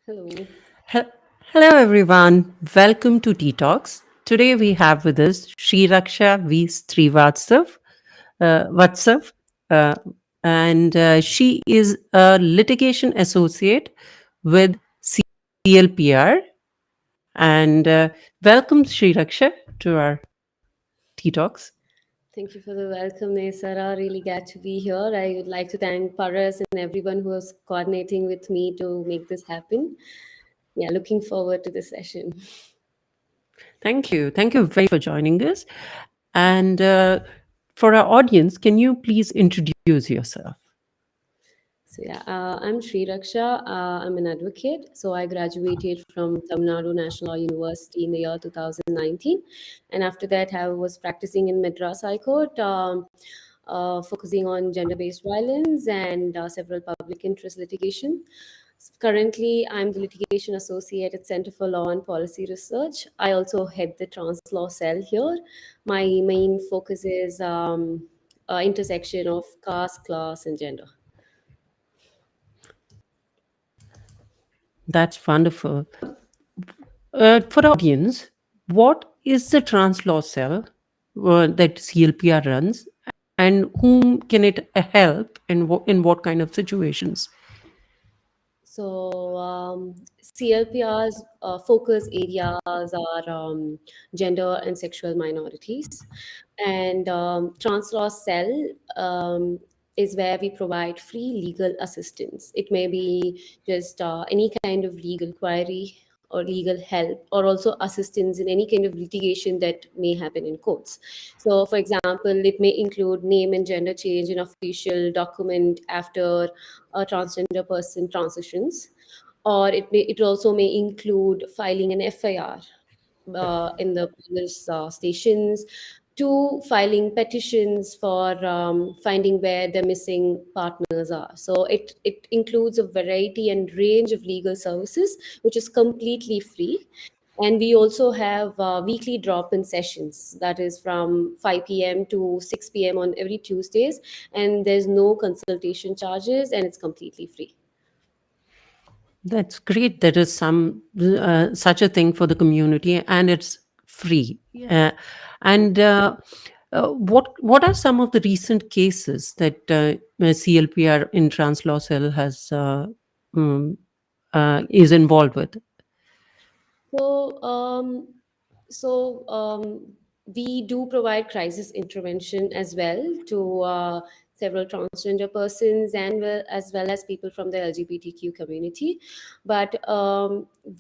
Hello. He- Hello, everyone. Welcome to Tea Talks. Today we have with us Sriraksha V Srivastav, Vatsav, uh, and she is a litigation associate with CLPR. And welcome, Sriraksha, to our Tea Talks. Thank you for the welcome, Nesara. Really glad to be here. I would like to thank Paras and everyone who was coordinating with me to make this happen. Yeah, looking forward to this session. Thank you. Thank you very much for joining us. And for our audience, can you please introduce yourself? I'm Sriraksha. I'm an advocate. So I graduated from Tamil Nadu National Law University in the year 2019, and after that, I was practicing in Madras High Court, focusing on gender-based violence and several public interest litigation. Currently, I'm the Litigation Associate at Center for Law and Policy Research. I also head the Trans Law Cell here. My main focus is intersection of caste, class, and gender. That's wonderful. For our audience, what is the trans law cell that CLPR runs, and whom can it help, and in what kind of situations? CLPR's focus areas are gender and sexual minorities, and Trans Law Cell is where we provide free legal assistance. It may be just any kind of legal query or legal help, or also assistance in any kind of litigation that may happen in courts. So, for example, it may include name and gender change in official document after a transgender person transitions, or it also may include filing an FIR in the police stations, to filing petitions for finding where the missing partners are. So it includes a variety and range of legal services, which is completely free. And we also have weekly drop-in sessions, that is from 5 p.m. to 6 p.m. on every Tuesdays, and there's no consultation charges, and it's completely free. That's great. There is some such a thing for the community, and it's free. And what are some of the recent cases that CLPR in trans law cell has um, is involved with? So, we do provide crisis intervention as well to several transgender persons, and as well as people from the LGBTQ community. But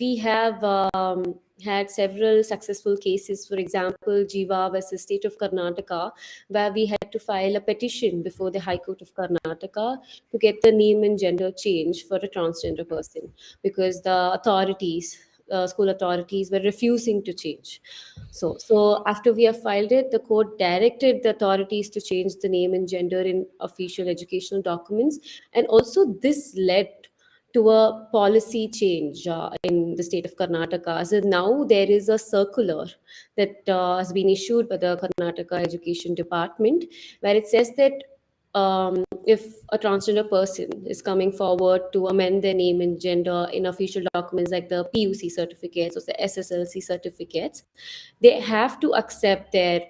we have had several successful cases. For example, Jiva versus State of Karnataka, where we had to file a petition before the High Court of Karnataka to get the name and gender change for a transgender person, because the authorities, school authorities, were refusing to change. So after we have filed it, the court directed the authorities to change the name and gender in official educational documents, and also this led to a policy change in the state of Karnataka. So now there is a circular that has been issued by the Karnataka Education Department, where it says that if a transgender person is coming forward to amend their name and gender in official documents like the PUC certificates or the SSLC certificates, they have to accept their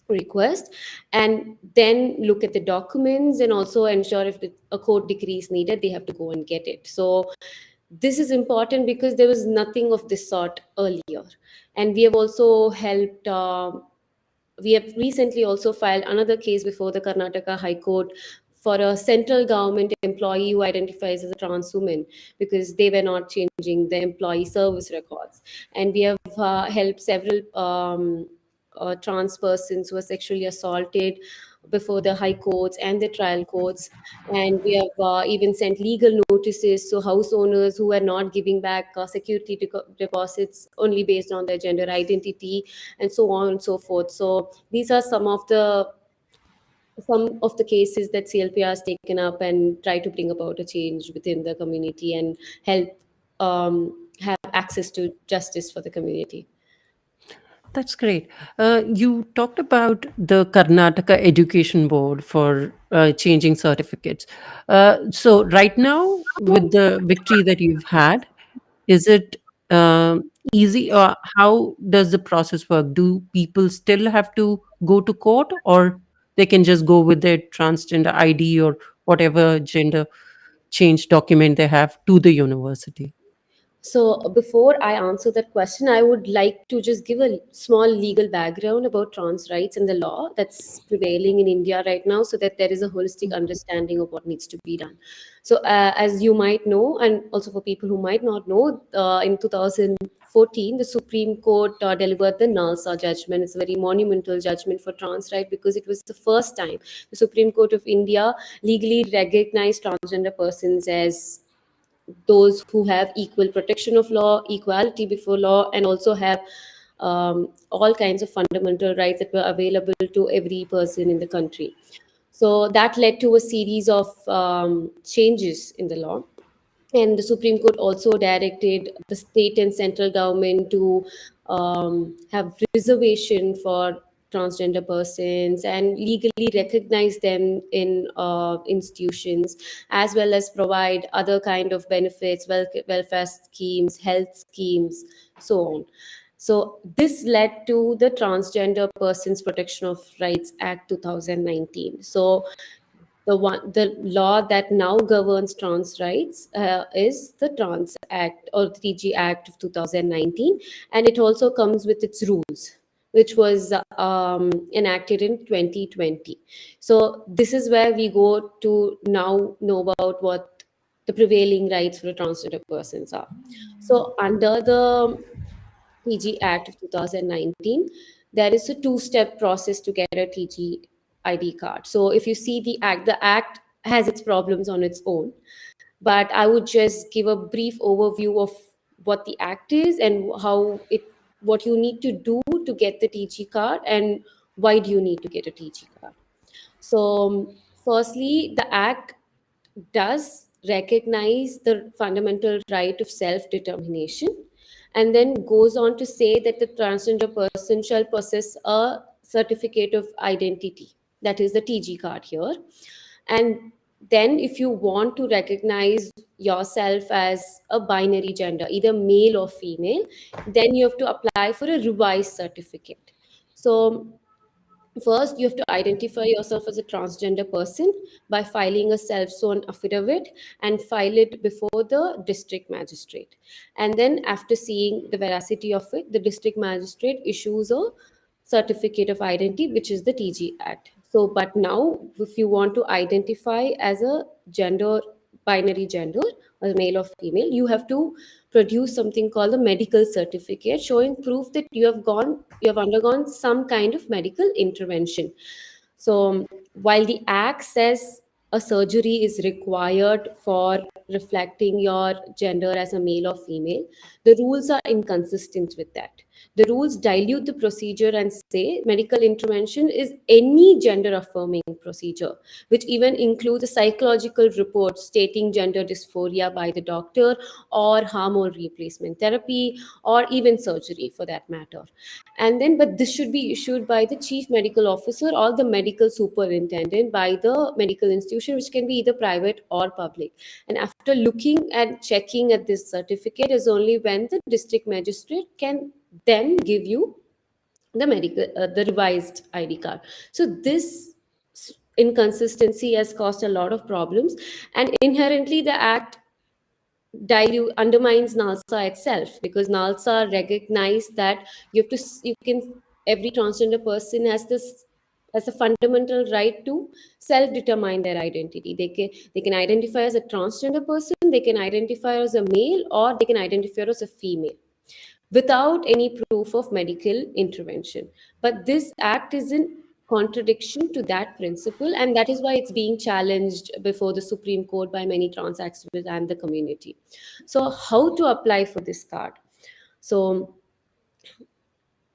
request and then look at the documents and also ensure if a court decree is needed, they have to go and get it. So this is important because there was nothing of this sort earlier. And we have also helped. We have recently also filed another case before the Karnataka High Court for a central government employee who identifies as a trans woman, because they were not changing the employee service records. And we have helped several trans persons who were sexually assaulted before the high courts and the trial courts. And we have even sent legal notices to house owners who are not giving back security deposits only based on their gender identity, and so on and so forth. So these are some of the cases that CLPR has taken up and try to bring about a change within the community and help have access to justice for the community. That's great. You talked about the Karnataka Education Board for changing certificates. So, right now, with the victory that you've had, Is it easy, or how does the process work? Do people still have to go to court, or they can just go with their transgender ID or whatever gender change document they have to the university? So, before I answer that question, I would like to just give a small legal background about trans rights and the law that's prevailing in India right now, so that there is a holistic understanding of what needs to be done. So, as you might know, and also for people who might not know, in 2014, the Supreme Court delivered the Nalsa judgment. It's a very monumental judgment for trans right, because it was the first time the Supreme Court of India legally recognized transgender persons as those who have equal protection of law, equality before law, and also have all kinds of fundamental rights that were available to every person in the country. So that led to a series of changes in the law. And the Supreme Court also directed the state and central government to have reservation for transgender persons and legally recognize them in institutions, as well as provide other kind of benefits, welfare schemes, health schemes, so on. So this led to the Transgender Persons Protection of Rights Act 2019. So the law that now governs trans rights is the Trans Act, or 3G Act of 2019, and it also comes with its rules, which was enacted in 2020. So this is where we go to now know about what the prevailing rights for transgender persons are. So under the TG Act of 2019, there is a two-step process to get a TG ID card. So if you see the act has its problems on its own, but I would just give a brief overview of what the act is and what you need to do to get the TG card, and why do you need to get a TG card. So, firstly, the act does recognize the fundamental right of self determination, and then goes on to say that the transgender person shall possess a certificate of identity, that is the TG card here. And then, if you want to recognize yourself as a binary gender, either male or female, then you have to apply for a revised certificate. So, first, you have to identify yourself as a transgender person by filing a self sworn affidavit and file it before the district magistrate. And then, after seeing the veracity of it, the district magistrate issues a certificate of identity, which is the TG Act. So, but now, if you want to identify as a gender, binary gender, or male or female, you have to produce something called a medical certificate showing proof that you have undergone some kind of medical intervention. So while the act says a surgery is required for reflecting your gender as a male or female, the rules are inconsistent with that. The rules dilute the procedure and say medical intervention is any gender affirming procedure, which even includes a psychological report stating gender dysphoria by the doctor, or hormone replacement therapy, or even surgery for that matter. And then, but this should be issued by the chief medical officer or the medical superintendent by the medical institution, which can be either private or public. And after looking and checking at this certificate is only when the district magistrate can then give you the revised ID card. So this inconsistency has caused a lot of problems, and inherently the act undermines NALSA itself, because NALSA recognized that you can every transgender person has a fundamental right to self-determine their identity. They can identify as a transgender person, they can identify as a male, or they can identify as a female without any proof of medical intervention. But this act is in contradiction to that principle, and that is why it's being challenged before the Supreme Court by many trans activists and the community. So, how to apply for this card? So,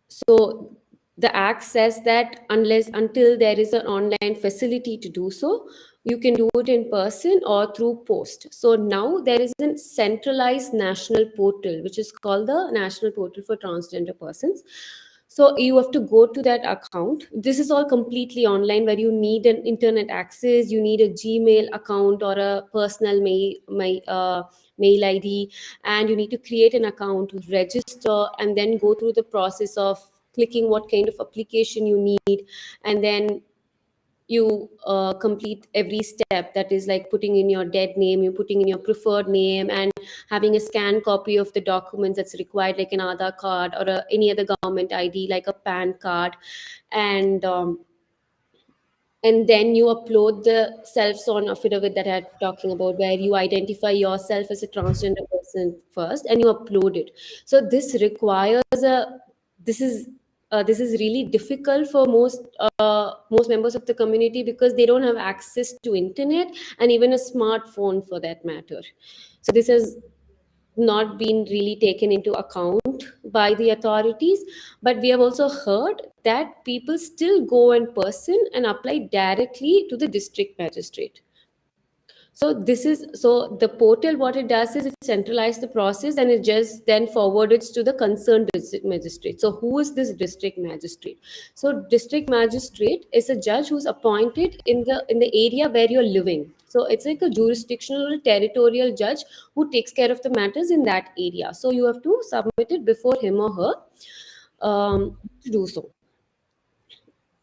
so the act says that until there is an online facility to do so, you can do it in person or through post. So now there is a centralized national portal, which is called the National Portal for Transgender Persons. So you have to go to that account. This is all completely online, where you need an internet access, you need a Gmail account or a personal mail ID, and you need to create an account, register, and then go through the process of clicking what kind of application you need, and then you complete every step, that is like putting in your dead name, you putting in your preferred name, and having a scanned copy of the documents that's required, like an Aadhaar card or any other government ID like a PAN card. And then you upload the self-sworn affidavit that I'm talking about, where you identify yourself as a transgender person first and you upload it. So this is really difficult for most members of the community, because they don't have access to internet and even a smartphone for that matter. So this has not been really taken into account by the authorities. But we have also heard that people still go in person and apply directly to the district magistrate. So the portal, what it does is it centralizes the process, and it just then forwards to the concerned district magistrate. So who is this district magistrate? So district magistrate is a judge who's appointed in the area where you're living. So it's like a jurisdictional or territorial judge who takes care of the matters in that area. So you have to submit it before him or her to do so.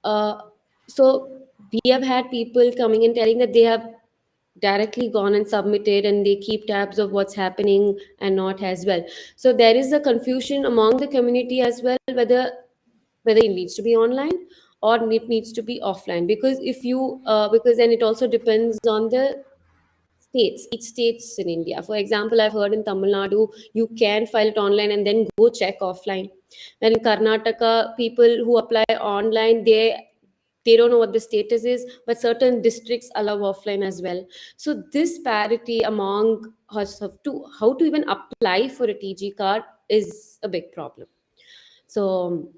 Uh, so we have had people coming and telling that they have directly gone and submitted, and they keep tabs of what's happening and not as well. So there is a confusion among the community as well, whether it needs to be online or it needs to be offline, because if you because then it also depends on the states, each states in India. For example, I've heard in Tamil Nadu you can file it online and then go check offline. And in Karnataka, people who apply online, they don't know what the status is, but certain districts allow offline as well. So this parity among us of to how to even apply for a TG card is a big problem. So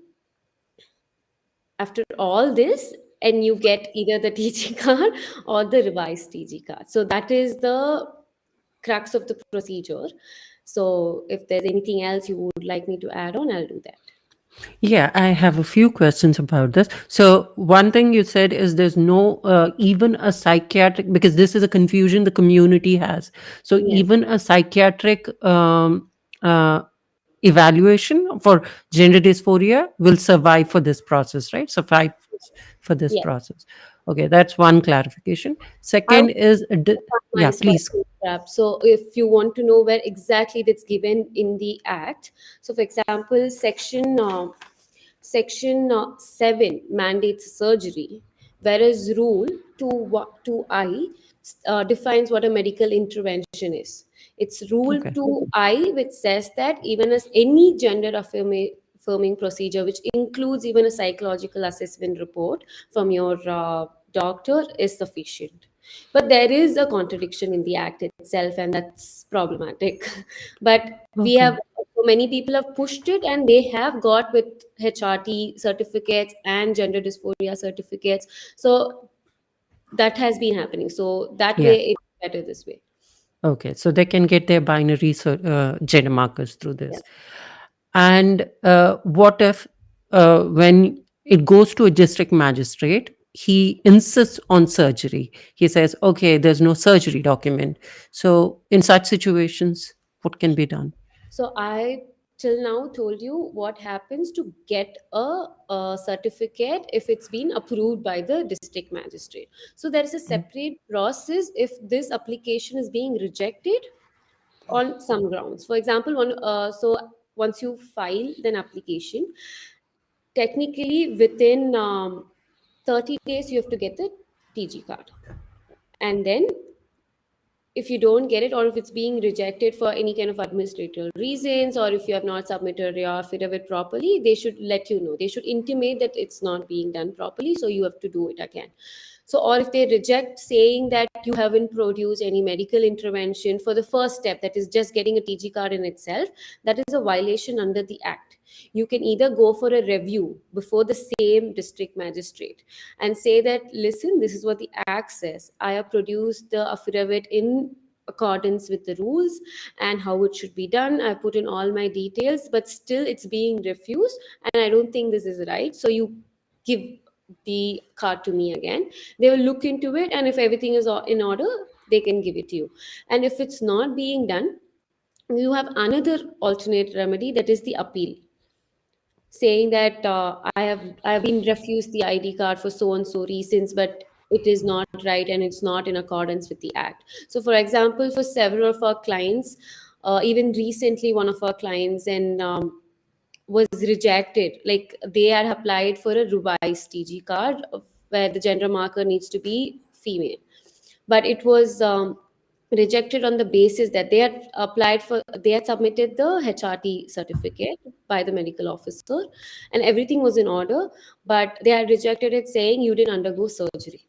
after all this, and you get either the TG card or the revised TG card. So that is the crux of the procedure. So if there's anything else you would like me to add on, I'll do that. Yeah, I have a few questions about this. So, one thing you said is there's no even a psychiatric, because this is a confusion the community has. So, Yes. even a psychiatric evaluation for gender dysphoria will survive for this process, right? Survive for this Yes. process. Okay, that's one clarification. I Second is, my yeah, sorry please. to interrupt. So if you want to know where exactly that's given in the act, so for example, section 7 mandates surgery, whereas rule 2I defines what a medical intervention is. It's rule Okay. 2I, which says that even as any gender affirming procedure, which includes even a psychological assessment report from your doctor, is sufficient. But there is a contradiction in the act itself, and that's problematic. But we Okay. have so many people have pushed it, and they have got with HRT certificates and gender dysphoria certificates. So that has been happening. So that Yeah. way, it's better this way. Okay, so they can get their binary gender markers through Yeah. this. And what if, when it goes to a district magistrate, he insists on surgery? He says, okay, there's no surgery document. So, in such situations, what can be done? So I till now told you what happens to get a certificate if it's been approved by the district magistrate. So there is a Mm. separate process if this application is being rejected on some grounds. For example, once you file an application, technically within 30 days you have to get the TG card, and then if you don't get it, or if it's being rejected for any kind of administrative reasons, or if you have not submitted your affidavit properly, they should let you know, they should intimate that it's not being done properly, so you have to do it again. So or if they reject saying that you haven't produced any medical intervention for the first step, that is just getting a TG card in itself, that is a violation under the act. You can either go for a review before the same district magistrate and say that, listen, this is what the act says, I have produced the affidavit in accordance with the rules and how it should be done. I put in all my details, but still it's being refused, and I don't think this is right. So you give the card to me again. They will look into it, and if everything is in order, they can give it to you. And if it's not being done, you have another alternate remedy, that is the appeal, saying that I have been refused the ID card for so and so reasons, but it is not right and it's not in accordance with the act. So, for example, for several of our clients, even recently, one of our clients and was rejected. Like they had applied for a revised TG card where the gender marker needs to be female, but it was rejected on the basis that they had submitted the HRT certificate by the medical officer and everything was in order, but they had rejected it saying you didn't undergo surgery.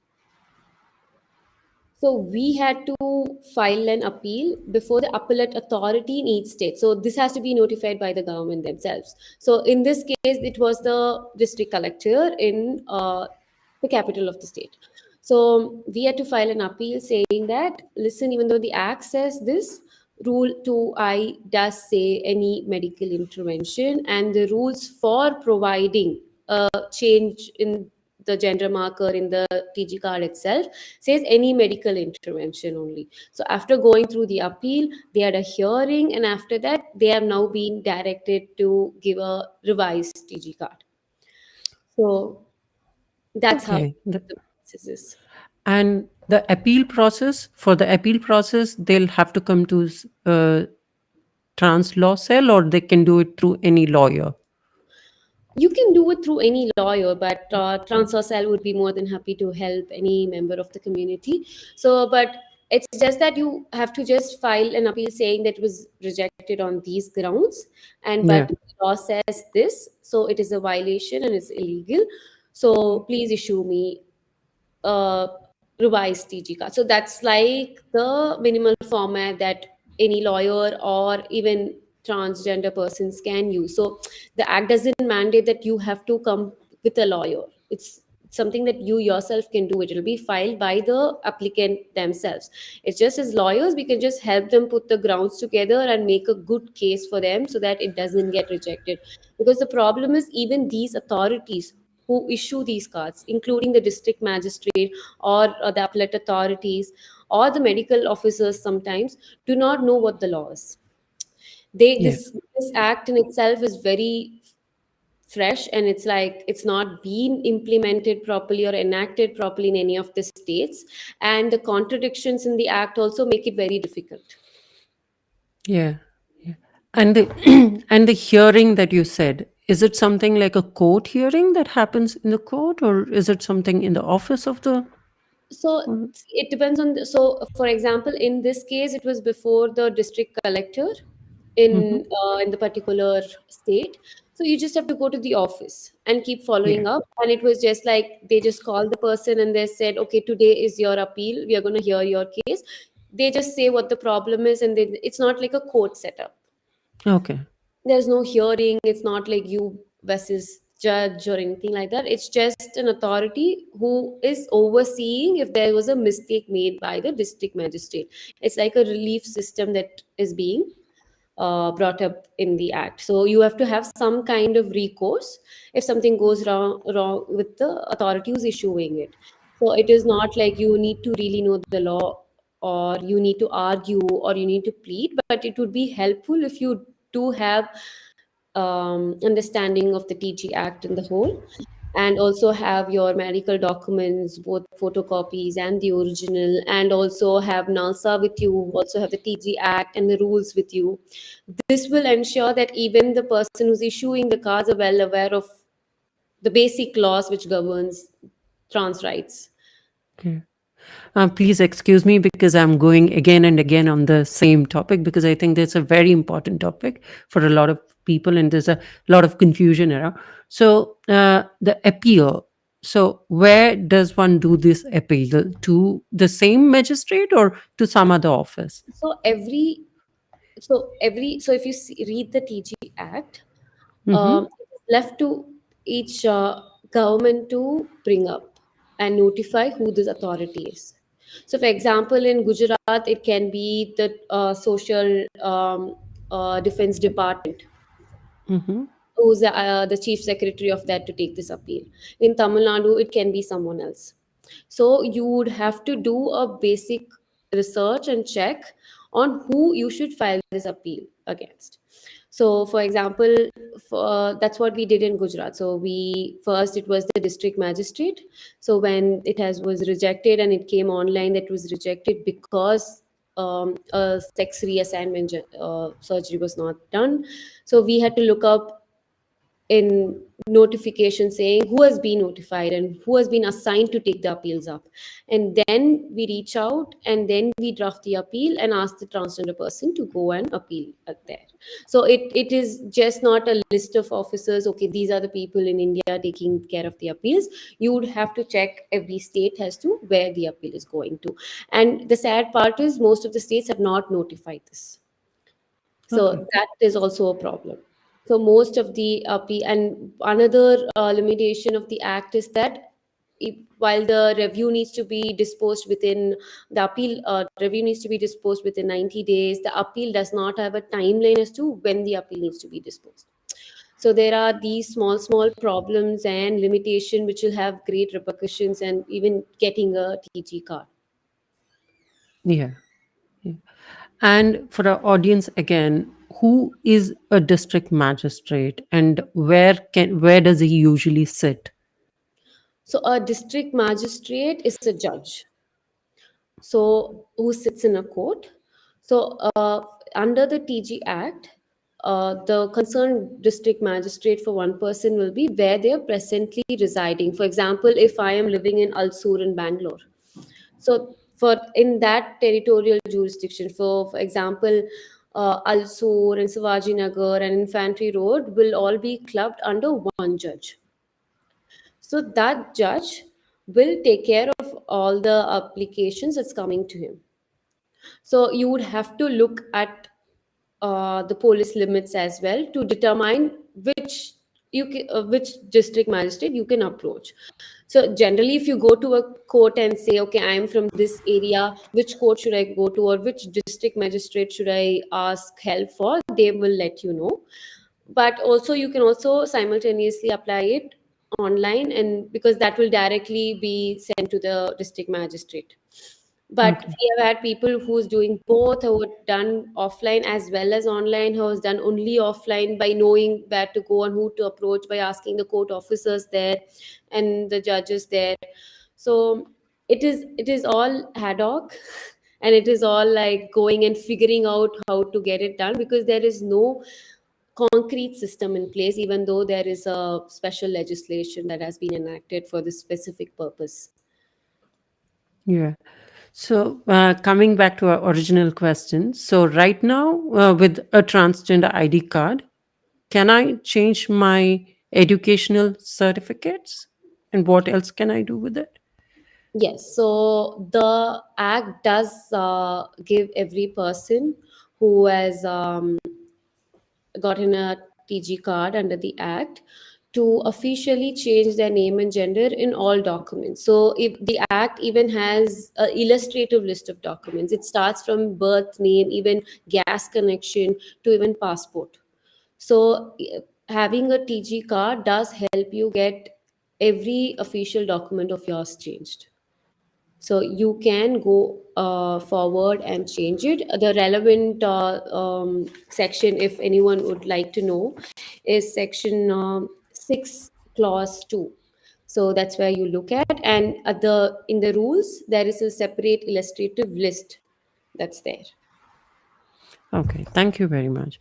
So we had to file an appeal before the appellate authority in each state. So this has to be notified by the government themselves. So in this case, it was the district collector in the capital of the state. So we had to file an appeal saying that, listen, even though the act says this, Rule 2I does say any medical intervention, and the rules for providing a change in the gender marker in the TG card itself says any medical intervention only. So after going through the appeal, they had a hearing, and after that, they have now been directed to give a revised TG card. So that's how Okay. the process is. And the appeal process, for the appeal process, they'll have to come to trans law cell, or they can do it through any lawyer. You can do it through any lawyer, but transfer cell would be more than happy to help any member of the community. So, but it's just that you have to just file an appeal saying that it was rejected on these grounds, and Yeah. but the law says this, so it is a violation and it's illegal. So please issue me uh, revised TG card. So that's like the minimal format that any lawyer or even transgender persons can use. So the act doesn't mandate that you have to come with a lawyer. It's something that you yourself can do. It will be filed by the applicant themselves. It's just as lawyers, we can just help them put the grounds together and make a good case for them so that it doesn't get rejected. Because the problem is, even these authorities who issue these cards, including the district magistrate or the appellate authorities or the medical officers, sometimes do not know what the law is. They Yeah. this act in itself is very fresh, and it's like it's not been implemented properly or enacted properly in any of the states, and the contradictions in the act also make it very difficult. Yeah. Yeah. And the and the hearing that you said, is it something like a court hearing that happens in the court, or is it something in the office of the? So it depends on so for example, in this case it was before the district collector Mhm. in the particular state. So you just have to go to the office and keep Yeah. following up, and it was just like they just called the person and they said, okay, today is your appeal, we are going to hear your case. They just say what the problem is, and then it's not like a court setup. Okay. There's no hearing, it's not like you versus judge or anything like that. It's just an authority who is overseeing if there was a mistake made by the district magistrate. It's like a relief system that is being brought up in the act. So you have to have some kind of recourse if something goes wrong with the authority who's issuing it. So it is not like you need to really know the law, or you need to argue, or you need to plead, but it would be helpful if you do have understanding of the TG Act in the whole, and also have your medical documents, both photocopies and the original, and also have NALSA with you, also have the TG Act and the rules with you. This will ensure that even the person who's issuing the cards are well aware of the basic laws which governs trans rights. Okay. Please excuse me because I'm going again and again on the same topic, because I think that's a very important topic for a lot of people and there's a lot of confusion around. So, the appeal. So, where does one do this appeal? To the same magistrate or to some other office? So so if you read the TG Act, Mm-hmm. it is left to each government to bring up and notify who this authority is. So, for example, in Gujarat, it can be the social defense department Mm-hmm. who's the chief secretary of that to take this appeal. In Tamil Nadu, it can be someone else. So you would have to do a basic research and check on who you should file this appeal against. So, for example, that's what we did in Gujarat. So we first it was the district magistrate. So when it has was rejected and it came online, that was rejected because a sex reassignment surgery was not done. So we had to look up in notification saying who has been notified and who has been assigned to take the appeals up, and then we reach out and then we draft the appeal and ask the transgender person to go and appeal there. So it is just not a list of officers, okay, these are the people in India taking care of the appeals. You would have to check every state as to where the appeal is going to, and the sad part is most of the states have not notified this. Okay. So that is also a problem. So most of the and another limitation of the act is that while the review needs to be disposed within the appeal review needs to be disposed within 90 days, the appeal does not have a timeline as to when the appeal needs to be disposed. So there are these small problems and limitation which will have great repercussions and even getting a TG card. Yeah. Yeah. And for our audience again, who is a district magistrate and where does he usually sit? So a district magistrate is a judge, so who sits in a court. So under the TG Act, the concerned district magistrate for one person will be where they are presently residing. For example, if I am living in Alsur in Bangalore, so for in that territorial jurisdiction, for example, Alsur and Savaji Nagar and Infantry Road will all be clubbed under one judge. So that judge will take care of all the applications that's coming to him. So you would have to look at the police limits as well to determine which district magistrate you can approach. So generally, if you go to a court and say, okay, I am from this area, which court should I go to, or which district magistrate should I ask help for, they will let you know. But also you can also simultaneously apply it online, and because that will directly be sent to the district magistrate. But Okay. we have had people who's doing both, who have done offline as well as online, who has done only offline by knowing where to go and who to approach by asking the court officers there and the judges there. So it is all ad hoc and it is all like going and figuring out how to get it done, because there is no concrete system in place, even though there is a special legislation that has been enacted for this specific purpose. Yeah. So, coming back to our original question. So, right now, with a transgender ID card, can I change my educational certificates? And what else can I do with it? Yes, so the act does give every person who has gotten a TG card under the act to officially change their name and gender in all documents. So if the act even has an illustrative list of documents, it starts from birth name, even gas connection, to even passport. So having a TG card does help you get every official document of yours changed. So you can go forward and change it. The relevant section, if anyone would like to know, is section 6 clause 2. So that's where you look at, and at the in the rules there is a separate illustrative list that's there. Okay, thank you very much.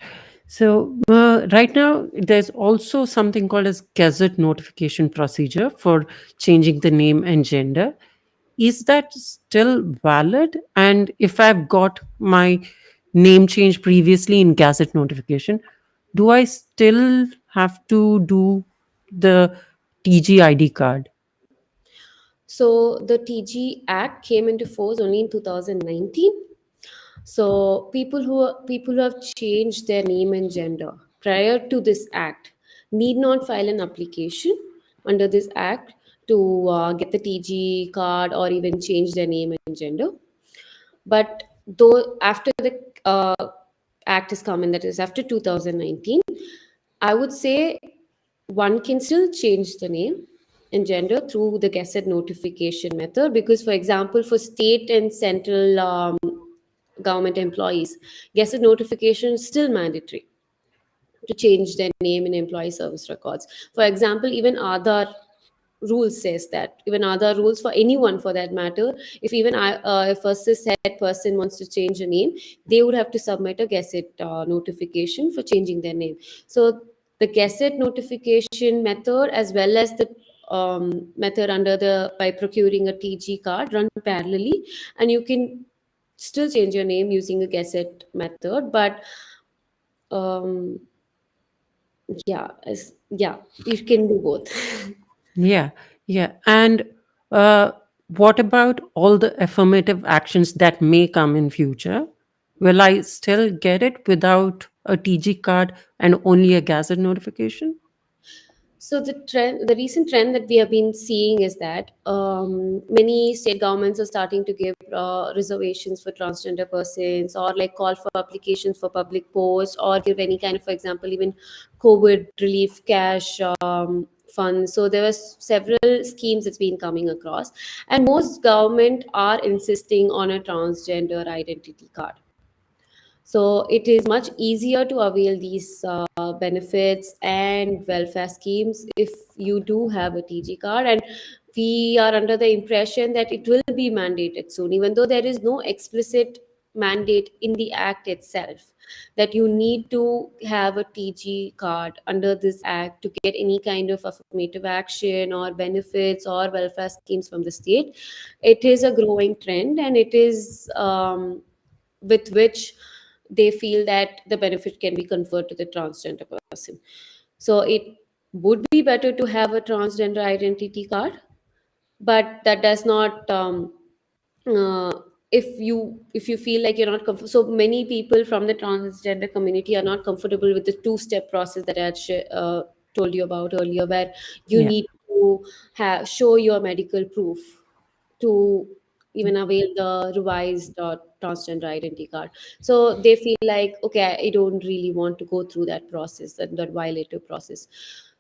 So, right now, there's also something called as gazette notification procedure for changing the name and gender. Is that still valid? And if I've got my name change previously in gazette notification, do I still have to do the TG ID card? So the TG Act came into force only in 2019. So people who have changed their name and gender prior to this act need not file an application under this act to get the TG card or even change their name and gender. But though after the act has come in, that is after 2019, I would say one can still change the name and gender through the gazette notification method, because for example for state and central government employees, gazette notification is still mandatory to change their name in employee service records. For example, even Aadhaar rules says that, even other rules for anyone for that matter, if even if a cis-het person wants to change a name, they would have to submit a gazette notification for changing their name. So the gazette notification method as well as the method under the by procuring a TG card run parallelly, and you can still change your name using a gazette method. But um, yeah, you can do both. Yeah, yeah. And uh, what about all the affirmative actions that may come in future? Will I still get it without a TG card and only a gazette notification? So the recent trend that we have been seeing is that many state governments are starting to give reservations for transgender persons, or like call for applications for public posts, or give any kind of, for example, even COVID relief cash funds. So there were several schemes that's been coming across, and most government are insisting on a transgender identity card. So it is much easier to avail these benefits and welfare schemes if you do have a TG card. And we are under the impression that it will be mandated soon, even though there is no explicit mandate in the act itself that you need to have a TG card under this act to get any kind of affirmative action or benefits or welfare schemes from the state. It is a growing trend, and it is with which they feel that the benefit can be conferred to the transgender person. So it would be better to have a transgender identity card, but that does not uh, if you feel like you're not comfortable. So many people from the transgender community are not comfortable with the two-step process that I had told you about earlier, where you Yeah. need to show your medical proof to even avail the revised transgender identity card. So they feel like, okay, I don't really want to go through that process, that violative process.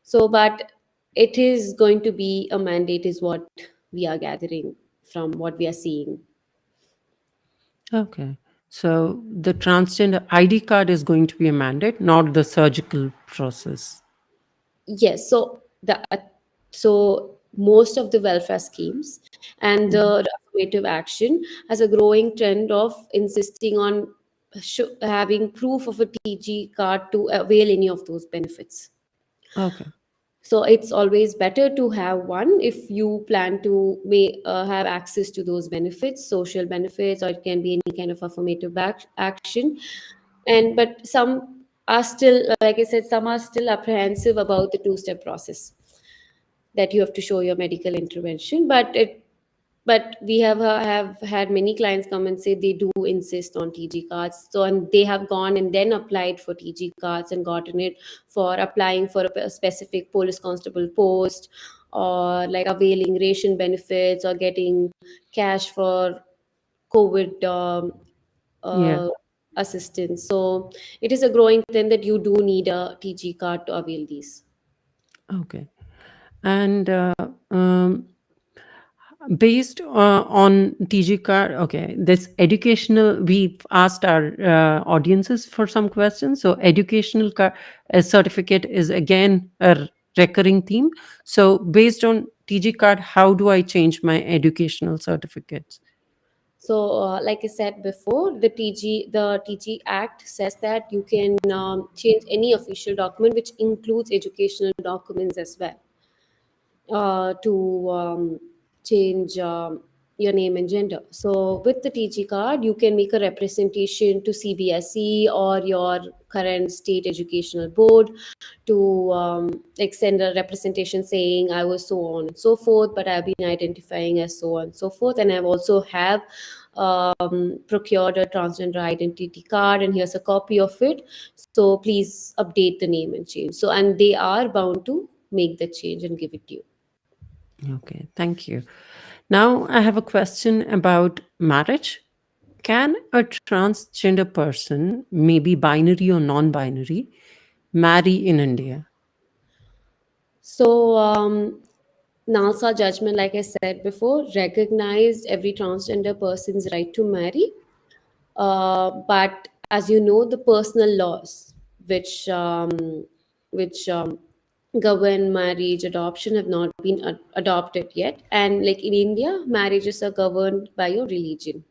So, but it is going to be a mandate, is what we are gathering from what we are seeing. Okay. So the transgender ID card is going to be a mandate, not the surgical process. Yes, so most of the welfare schemes and Mhm. the affirmative action has a growing trend of insisting on having proof of a TG card to avail any of those benefits. Okay. So it's always better to have one if you plan to have access to those benefits, social benefits, or it can be any kind of affirmative action. And but some are still, like I said, some are still apprehensive about the two-step process, that you have to show your medical intervention. But we have had many clients come and say they do insist on TG cards. So, and they have gone and then applied for TG cards and gotten it for applying for a specific police constable post, or like availing ration benefits, or getting cash for COVID Yeah. uh, assistance. So it is a growing trend that you do need a TG card to avail these. Okay. And based on TG card, okay, this educational, we've asked our audiences for some questions. So educational certificate is again a recurring theme. So based on TG card, how do I change my educational certificates? So, like I said before, the TG Act says that you can change any official document, which includes educational documents as well, to change your name and gender. So, with the TG card, you can make a representation to CBSE or your current state educational board to like send a representation saying I was so on and so forth, but I've been identifying as so on and so forth, and I've also have procured a transgender identity card, and here's a copy of it. So please update the name and change. So, and they are bound to make the change and give it to you. Okay, thank you. Now I have a question about marriage. Can a transgender person, maybe binary or non binary, marry in India? So, NALSA judgment, like I said before, recognized every transgender person's right to marry. But as you know, the personal laws which govern marriage adoption have not been adopted yet. And like in India, marriages are governed by your religion.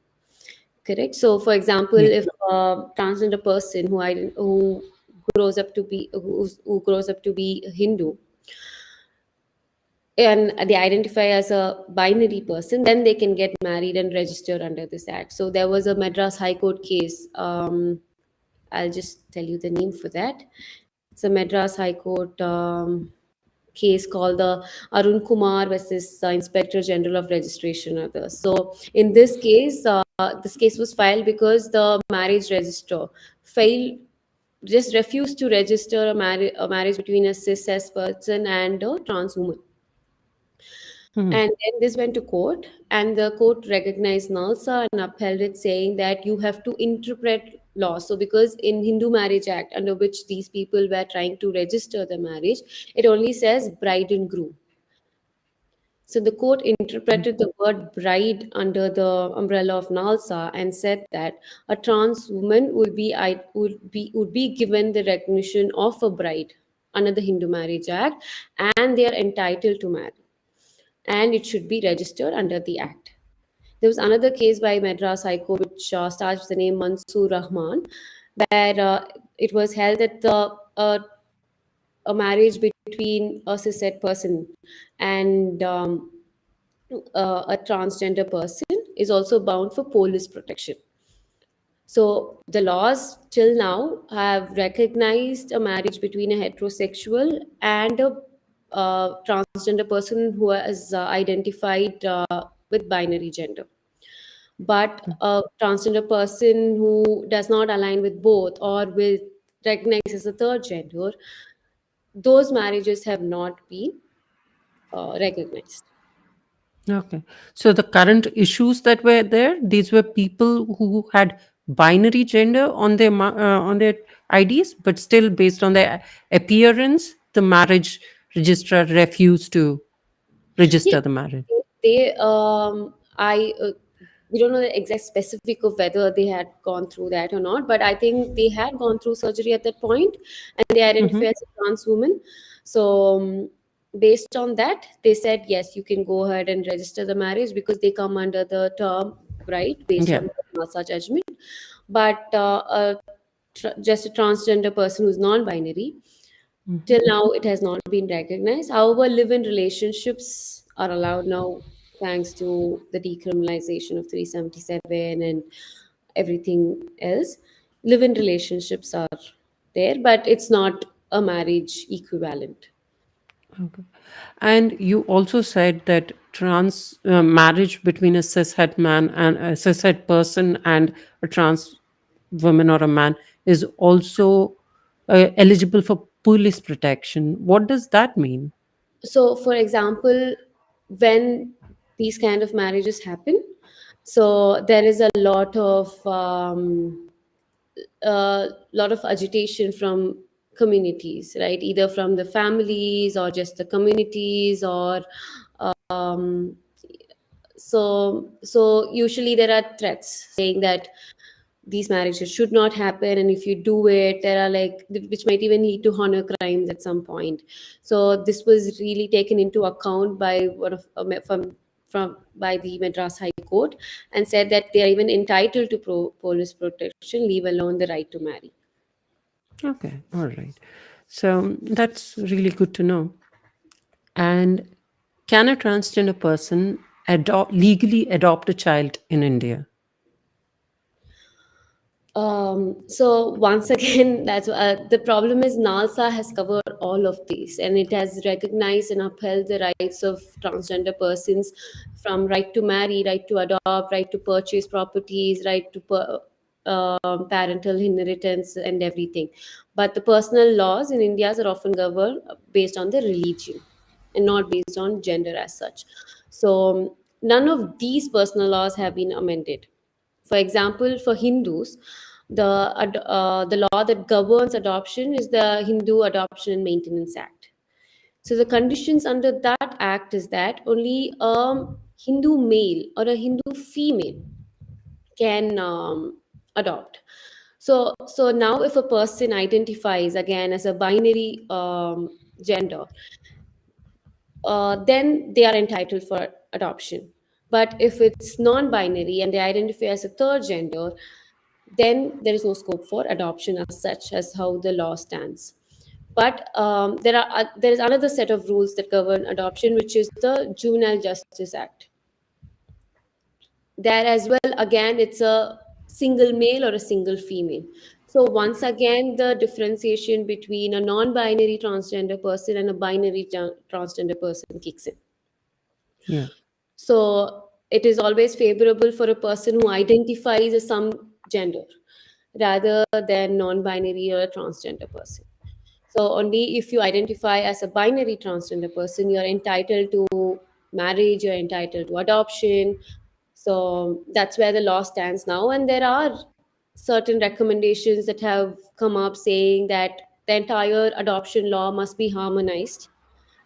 Correct. So, for example, Yeah. if a transgender person who who grows up to be a Hindu, and they identify as a binary person, then they can get married and registered under this act. So there was a Madras High Court case. I'll just tell you the name for that. It's a Madras High Court case called the Arun Kumar versus Inspector General of Registration and others. So in this case was filed because the marriage register failed, just refused to register a marriage between a cis person and a trans woman. Hmm. And then this went to court, and the court recognized NALSA and upheld it, saying that you have to interpret law. So, because in Hindu Marriage Act, under which these people were trying to register the marriage, it only says bride and groom. So the court interpreted the word bride under the umbrella of NALSA and said that a trans woman would be given the recognition of a bride under the Hindu Marriage Act, and they are entitled to marry, and it should be registered under the act. There was another case by Madras High Court which starts with the name Mansoor Rahman, where it was held that a marriage between a cishet person and a transgender person is also bound for police protection. So the laws till now have recognized a marriage between a heterosexual and a transgender person who has identified with binary gender. But a transgender person who does not align with both or with recognized as a third gender, those marriages have not been recognized. Okay. So the current issues that were there, these were people who had binary gender on their IDs, but still based on their appearance, the marriage registrar refused to Yeah, register the marriage. they I we don't know the exact specific of whether they had gone through that or not, but I think they had gone through surgery at that point, and they Hmm. identify as a trans woman. So based on that, they said yes, you can go ahead and register the marriage because they come under the term right based Yeah. on the NASA judgment. But just a transgender person who's non-binary, Mhm. till now, it has not been recognized. However, live-in relationships are allowed now thanks to the decriminalization of 377 and everything else. Live-in relationships are there, but it's not a marriage equivalent. Okay. And you also said that trans marriage between a cishet man and a cishet person and a trans woman or a man is also eligible for police protection. What does that mean? So, for example, when these kind of marriages happen, so there is a lot of agitation from communities, right? Either from the families or just the communities, or um, so usually there are threats saying that these marriages should not happen, and if you do it, there are like which might even lead to honor crimes at some point. So this was really taken into account by one of from by the Madras High Court, and said that they are even entitled to police protection, leave alone the right to marry. Okay, all right. So that's really good to know. And can a transgender person legally adopt a child in India? So once again, that's the problem is NALSA has covered all of these, and it has recognized and upheld the rights of transgender persons, from right to marry, right to adopt, right to purchase properties, right to parental inheritance, and everything. But the personal laws in India are often governed based on the religion. and not based on gender as such. So none of these personal laws have been amended. For example, for Hindus, the law that governs adoption is the Hindu Adoption and Maintenance Act. So the conditions under that act is that only a Hindu male or a Hindu female can adopt. So now, if a person identifies again as a binary gender, then they are entitled for adoption. But if it's non-binary and they identify as a third gender, then there is no scope for adoption as such, as how the law stands. But there is another set of rules that govern adoption, which is the Juvenile Justice Act. There as well, again, it's a single male or a single female. So once again, the differentiation between a non-binary transgender person and a binary transgender person kicks in. Yeah. So it is always favorable for a person who identifies as some gender rather than non-binary or a transgender person. So only if you identify as a binary transgender person, you're entitled to marriage, you're entitled to adoption. So that's where the law stands now. And there are certain recommendations that have come up saying that the entire adoption law must be harmonized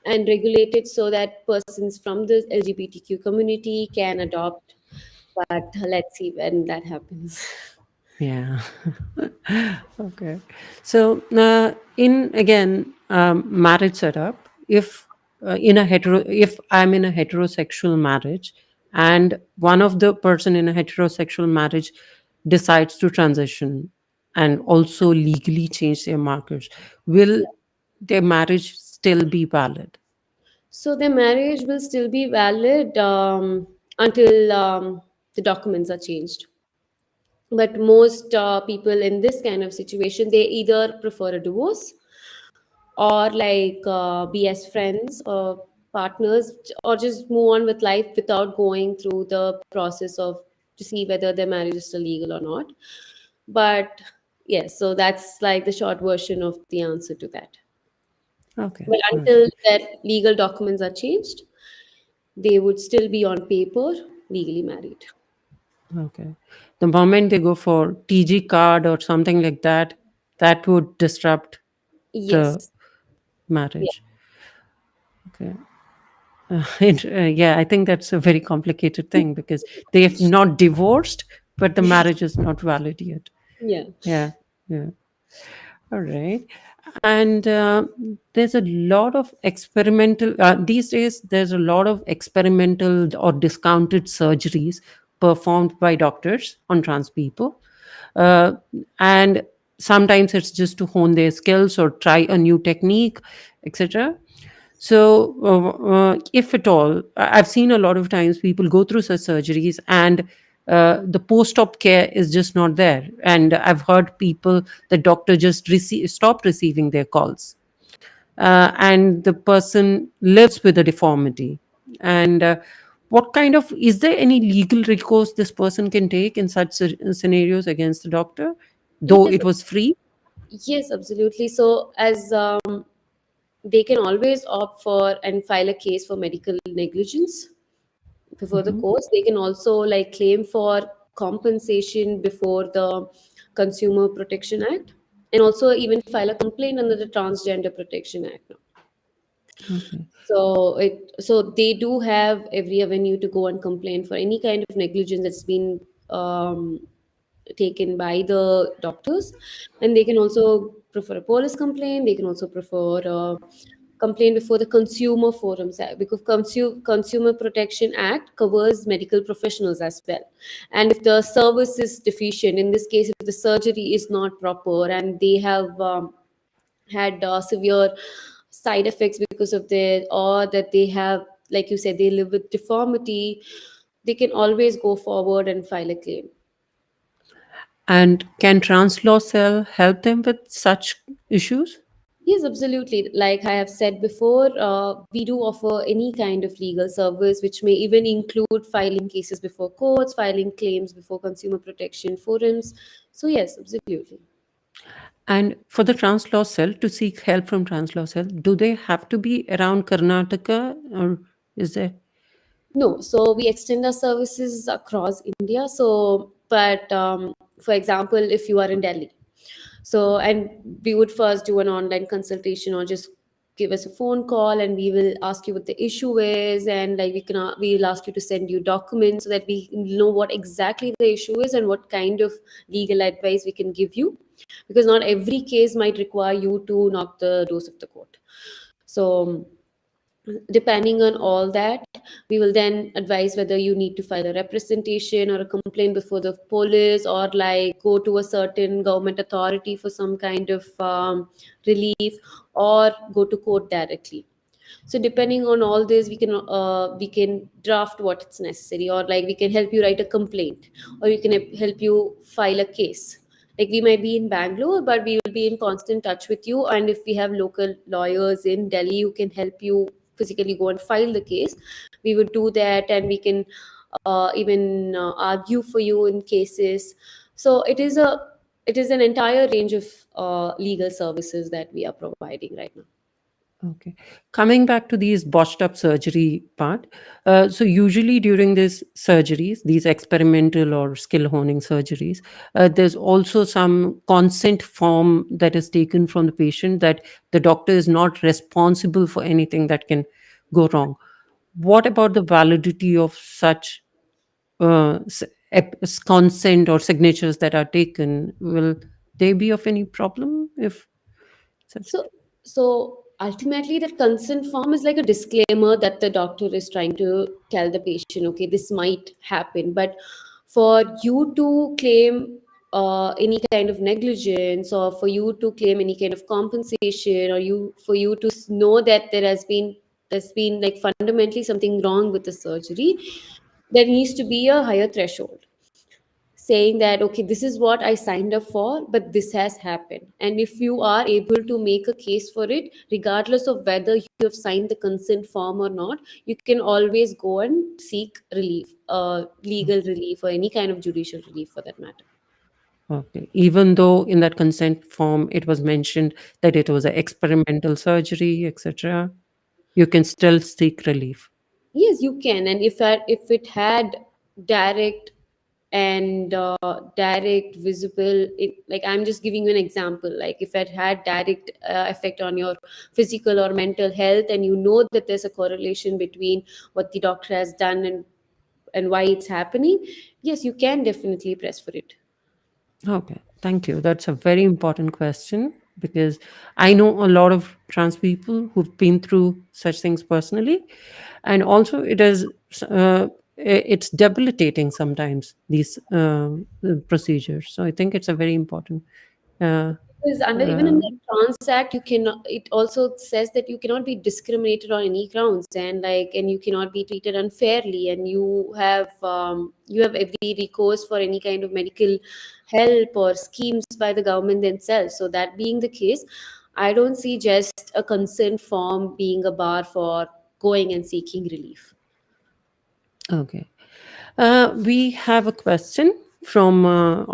and regulated so that persons from the LGBTQ community can adopt. But let's see when that happens. Yeah. Okay. So, in again, marriage setup, if I'm in a heterosexual marriage, and one of the person in a heterosexual marriage decides to transition and also legally change their markers, will their marriage still be valid? So the marriage will still be valid until the documents are changed. But most people in this kind of situation, they either prefer a divorce or like be as friends or partners, or just move on with life without going through the process of to see whether their marriage is still legal or not. But yes, so that's like the short version of the answer to that. Okay. But until their legal documents are changed, they would still be on paper legally married. Okay. The moment they go for TG card or something like that, that would disrupt the Yes. Yeah. marriage. Okay. Yeah, I think that's a very complicated thing because they have not divorced, but the marriage is not valid yet. Yeah. Yeah. Yeah. All right. And there's a lot of these days, there's a lot of experimental or discounted surgeries performed by doctors on trans people. Uh, and sometimes it's just to hone their skills or try a new technique, etc. So, if at all, I've seen a lot of times people go through such surgeries and the post op care is just not there. And I've heard people, the doctor just stop receiving their calls. And the person lives with a deformity. And what kind of, is there any legal recourse this person can take in such scenarios against the doctor, though Yes. it was free? Yes, absolutely. So as they can always opt for and file a case for medical negligence before the Mhm. courts. They can also like claim for compensation before the Consumer Protection Act, and also even file a complaint under the Transgender Protection Act now. Okay. So they do have every avenue to go and complain for any kind of negligence that's been um, taken by the doctors. And they can also prefer a police complaint. They can also prefer a complaint before the Consumer Forums Act, because Consumer Protection Act covers medical professionals as well. And if the service is deficient, in this case, if the surgery is not proper and they have had severe side effects because of their, or that they have, like you said, they live with deformity, they can always go forward and file a claim. And can trans law cell help them with such issues? Yes, absolutely. Like I have said before, we do offer any kind of legal service, which may even include filing cases before courts, filing claims before consumer protection forums. So, yes, absolutely. And for the trans law cell to seek help from trans law cell, do they have to be around Karnataka, or is there? No, so we extend our services across India. So, but for example, if you are in Delhi, so and we would first do an online consultation or just give us a phone call, and we will ask you what the issue is, and like we will ask you to send you documents so that we know what exactly the issue is and what kind of legal advice we can give you, because not every case might require you to knock the doors of the court. So depending on all that, we will then advise whether you need to file a representation or a complaint before the police, or like go to a certain government authority for some kind of relief, or go to court directly. So depending on all this, we can draft what's necessary, or like we can help you write a complaint, or we can help you file a case. Like we might be in Bangalore, but we will be in constant touch with you, and if we have local lawyers in Delhi who can help you physically go and file the case, we would do that, and we can even argue for you in cases. So it is an entire range of legal services that we are providing right now. Okay. Coming back to these botched up surgery part, so usually during these surgeries, these experimental or skill honing surgeries, there's also some consent form that is taken from the patient that the doctor is not responsible for anything that can go wrong. What about the validity of such consent or signatures that are taken? Will they be of any problem if such? So ultimately, that consent form is like a disclaimer that the doctor is trying to tell the patient, okay, this might happen. But for you to claim any kind of negligence, or for you to claim any kind of compensation, or for you to know that there's been like fundamentally something wrong with the surgery, there needs to be a higher threshold saying that, okay, this is what I signed up for, but this has happened. And if you are able to make a case for it, regardless of whether you have signed the consent form or not, you can always go and seek relief, legal relief, or any kind of judicial relief for that matter. Okay. Even though in that consent form it was mentioned that it was an experimental surgery, etc., you can still seek relief. Yes, you can. And if it had direct and direct visible, like I'm just giving you an example, like if it had direct effect on your physical or mental health, and you know that there's a correlation between what the doctor has done and why it's happening, yes, you can definitely press for it. Okay, thank you. That's a very important question because I know a lot of trans people who've been through such things personally, and also it's debilitating sometimes these procedures. So I think it's a very important. Uh, Because under even in uh, the Trans Act, you cannot. It also says that you cannot be discriminated on any grounds, and you cannot be treated unfairly, and you have every recourse for any kind of medical help or schemes by the government themselves. So that being the case, I don't see just a consent form being a bar for going and seeking relief. okay. We have a question from our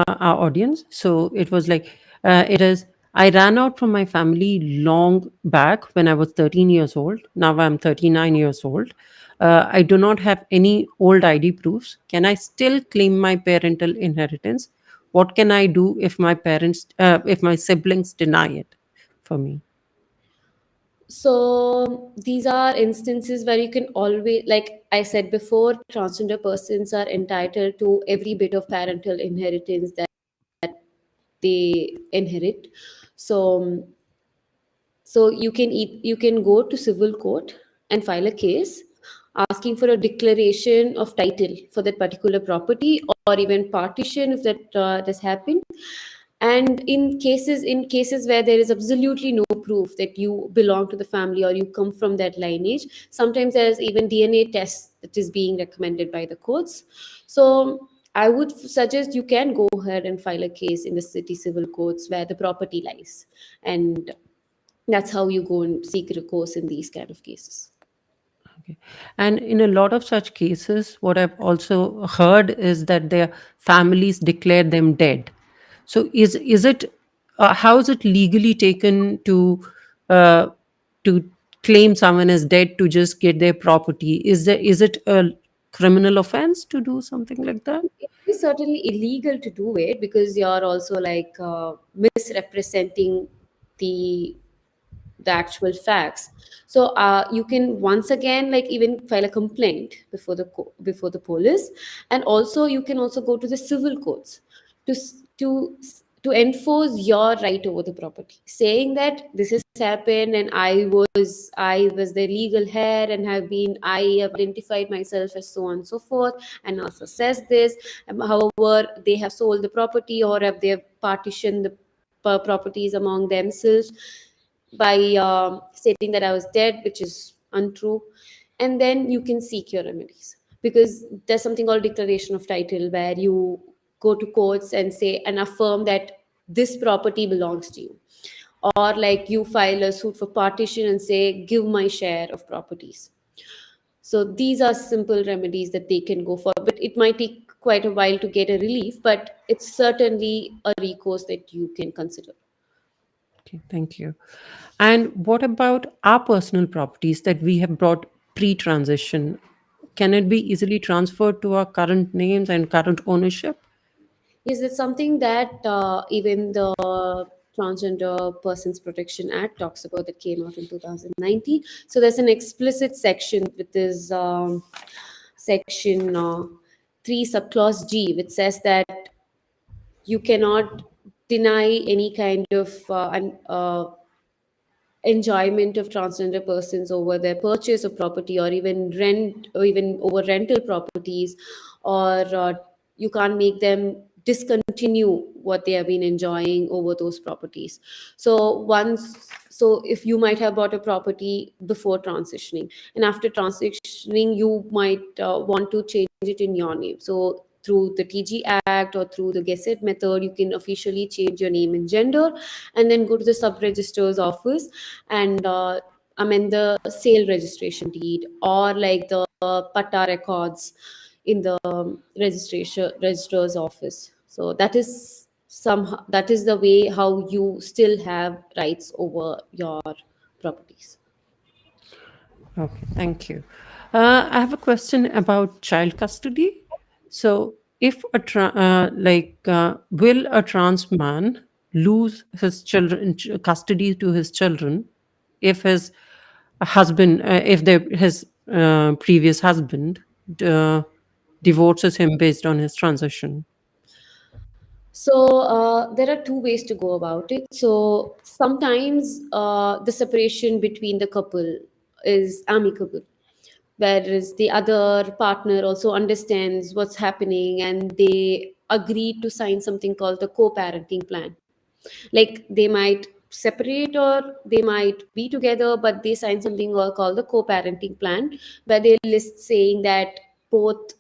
audience. So it was like, it is, I ran out from my family long back when I was 13 years old. Now I'm 39 years old. I do not have any old ID proofs. Can I still claim my parental inheritance? What can I do if my siblings deny it for me? So these are instances where you can always, like I said before, transgender persons are entitled to every bit of parental inheritance that they inherit. So you can go to civil court and file a case asking for a declaration of title for that particular property, or even partition if that has happened. And in cases where there is absolutely no proof that you belong to the family or you come from that lineage, sometimes there's even DNA tests that is being recommended by the courts. So I would suggest you can go ahead and file a case in the city civil courts where the property lies, and that's how you go and seek recourse in these kind of cases. Okay. And in a lot of such cases, what I've also heard is that their families declare them dead. So is it how is it legally taken uh, to claim someone as dead to just get their property? Is it a criminal offense to do something like that? It is certainly illegal to do it because you're also like misrepresenting the the actual facts. So you can once again like even file a complaint before the before the police, and also you can also go to the civil courts to to enforce your right over the property, saying that this has happened and I was the legal heir and I have identified myself as so on and so forth, and also says this. However, they have sold the property or have they have partitioned the properties among themselves by stating that I was dead, which is untrue. And then you can seek your remedies, because there's something called declaration of title where you go to courts and say and affirm that this property belongs to you, or like you file a suit for partition and say give my share of properties. So these are simple remedies that they can go for, but it might take quite a while to get a relief, but it's certainly a recourse that you can consider. Okay, thank you. And what about our personal properties that we have brought pre-transition? Can it be easily transferred to our current names and current ownership? Is it something that even the Transgender Persons Protection Act talks about, that came out in 2019? So there's an explicit section with this section 3 subclause G, which says that you cannot deny any kind of enjoyment of transgender persons over their purchase of property, or even rent, or even over rental properties, or you can't make them discontinue what they have been enjoying over those properties. So if you might have bought a property before transitioning, and after transitioning you might want to change it in your name, so through the TG Act or through the Gazette method, you can officially change your name and gender, and then go to the sub registrar's office and amend the sale registration deed, or like the patta records in the registration registrar's office. So that is the way how you still have rights over your properties. Okay, thank you. I have a question about child custody. So, if will a trans man lose his children custody to his children if his husband, if his previous husband uh, divorces him based on his transition? So there are two ways to go about it. So sometimes the separation between the couple is amicable, whereas the other partner also understands what's happening and they agree to sign something called the co-parenting plan. Like they might separate or they might be together, but they sign something called the co-parenting plan, where they list saying that both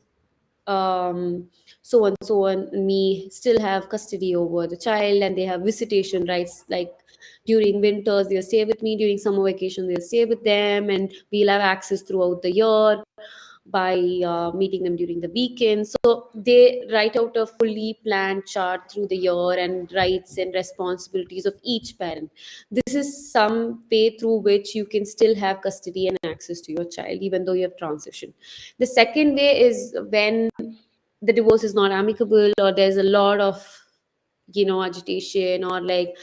um, so and me still have custody over the child, and they have visitation rights. Like during winters they'll stay with me, during summer vacation they'll stay with them, and we'll have access throughout the year by meeting them during the weekend. So they write out a fully planned chart through the year and rights and responsibilities of each parent. This is some way through which you can still have custody and access to your child even though you have transitioned. The second way is when the divorce is not amicable, or there's a lot of agitation or like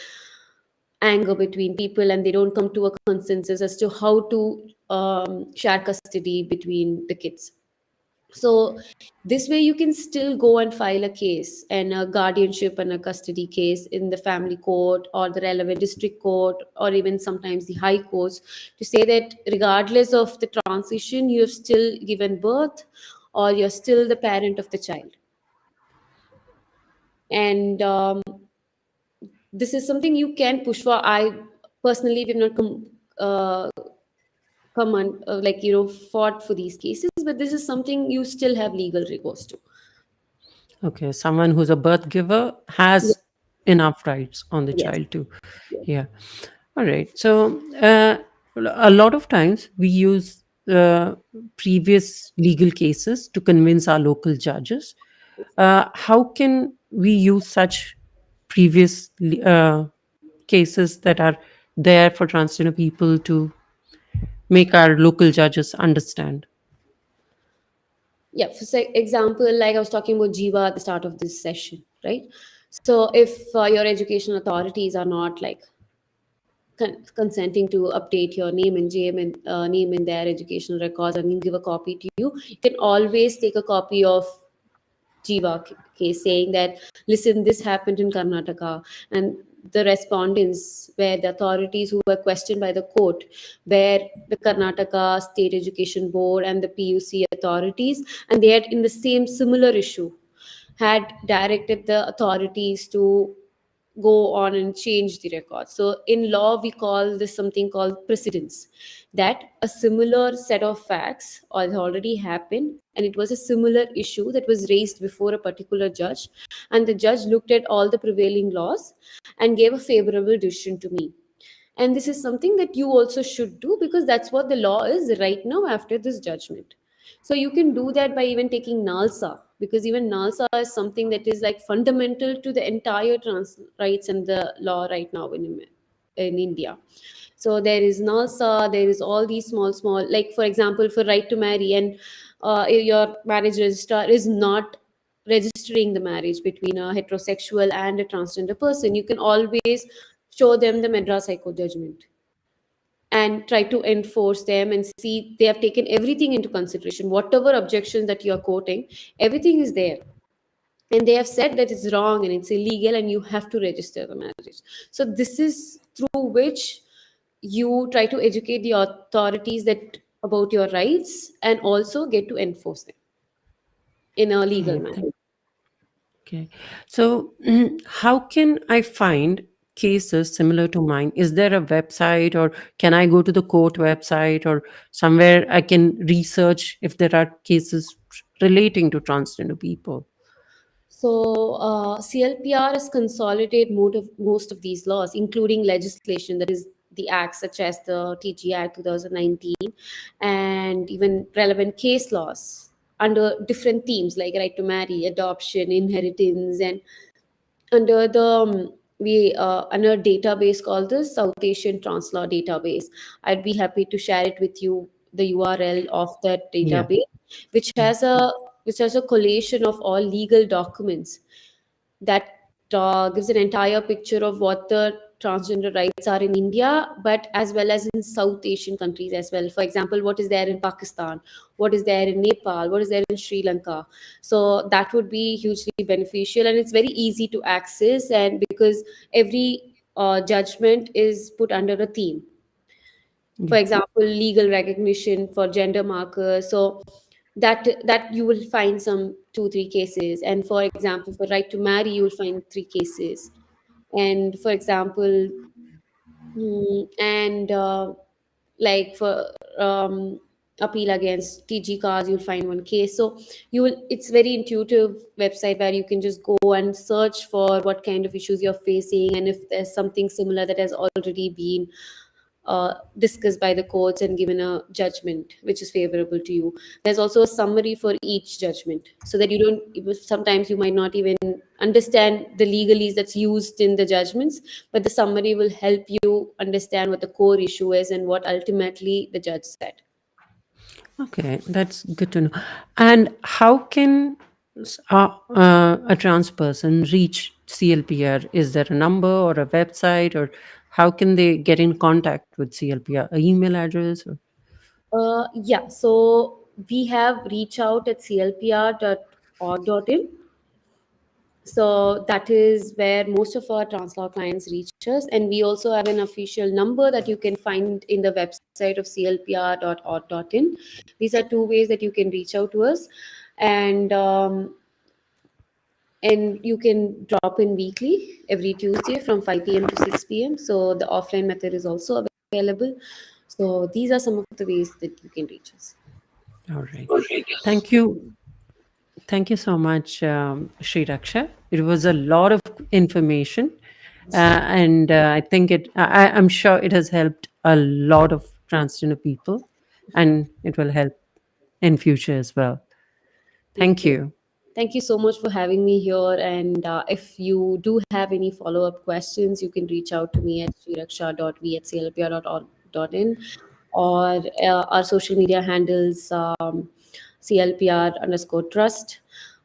anger between people, and they don't come to a consensus as to how to share custody between the kids. So this way you can still go and file a case and a guardianship and a custody case in the family court or the relevant district court, or even sometimes the high courts, to say that regardless of the transition you have still given birth, or you're still the parent of the child. And this is something you can push for. I personally have not uh, come on like fought for these cases, but this is something you still have legal recourse to. Okay, someone who's a birth giver Yes, has enough rights on the yes, child too. yes. Yeah. All right. So, a lot of times we use previous legal cases to convince our local judges. How can we use such previous cases that are there for transgender people to make our local judges understand? Yeah, for example, like I was talking about Jiva at the start of this session, right? So if your education authorities are not like consenting to update your name in their educational records and give a copy to you, you can always take a copy of Jiva case saying that, listen, this happened in Karnataka. And the respondents were the authorities who were questioned by the court, where the Karnataka State Education Board and the PUC authorities, and they had in the same similar issue had directed the authorities to go on and change the record. So in law, we call this something called precedence, that a similar set of facts has already happened, and it was a similar issue that was raised before a particular judge, and the judge looked at all the prevailing laws and gave a favorable decision to me. And this is something that you also should do, because that's what the law is right now after this judgment. So you can do that by even taking NALSA, because even NALSA is something that is like fundamental to the entire trans rights and the law right now in India. So there is NALSA, there is all these small, like for example, for right to marry, and your marriage registrar is not registering the marriage between a heterosexual and a transgender person, you can always show them the Madras High Court judgment and try to enforce them and see they have taken everything into consideration. Whatever objections that you are quoting, everything is there. And they have said that it's wrong and it's illegal and you have to register the marriage. So this is through which you try to educate the authorities that about your rights and also get to enforce them in a legal Okay. manner. Okay. So, how can I find cases similar to mine? Is there a website, or can I go to the court website, or somewhere I can research if there are cases relating to transgender people? So CLPR has consolidated most of these laws, including legislation that is the acts such as the TG Act 2019, and even relevant case laws under different themes like right to marry, adoption, inheritance, and under the we under a database called the South Asian Translaw database. I'd be happy to share it with you, the URL of that Yeah. database, which Yeah. has a collation of all legal documents that gives an entire picture of what the transgender rights are in India, but as well as in South Asian countries as well. For example, what is there in Pakistan, what is there in Nepal, what is there in Sri Lanka. So that would be hugely beneficial, and it's very easy to access. And because every judgment is put under a theme, for Yeah. example, legal recognition for gender markers, so that you will find some 2 3 cases, and for example for right to marry you will find 3 cases, and for example and like for appeal against TG cars you'll find 1 case. So you will it's very intuitive website where you can just go and search for what kind of issues you're facing, and if there's something similar that has already been discussed by the courts and given a judgment which is favorable to you. There's also a summary for each judgment, so that you don't sometimes you might not even understand the legalese that's used in the judgments, but the summary will help you understand what the core issue is and what ultimately the judge said. Okay, that's good to know. And how can a trans person reach CLPR? Is there a number or a website, or how can they get in contact with CLPR? A email address? Or? Yeah, so we have reach out at clpr.org.in. So that is where most of our translaw clients reach us. And we also have an official number that you can find in the website of clpr.org.in. These are 2 ways that you can reach out to us. And and you can drop in weekly every Tuesday from 5 p.m. to 6 p.m. So the offline method is also available. So these are some of the ways that you can reach us. All right. Thank you. Thank you so much, Sriraksha. It was a lot of information, and I think I'm sure it has helped a lot of transgender people, and it will help in future as well. Thank Thank you. you. Thank you so much for having me here. And if you do have any follow up questions, you can reach out to me at sriraksha.v@clpr.org.in, or our social media handles, CLPR underscore trust,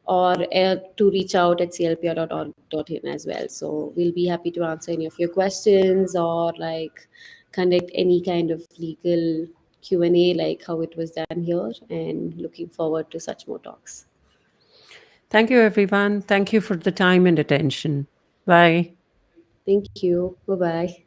or to reach out at clpr.org.in as well. So we'll be happy to answer any of your questions, or like conduct any kind of legal Q&A like how it was done here, and looking forward to such more talks. Thank you, everyone. Thank you for the time and attention. Bye. Thank you. Bye bye.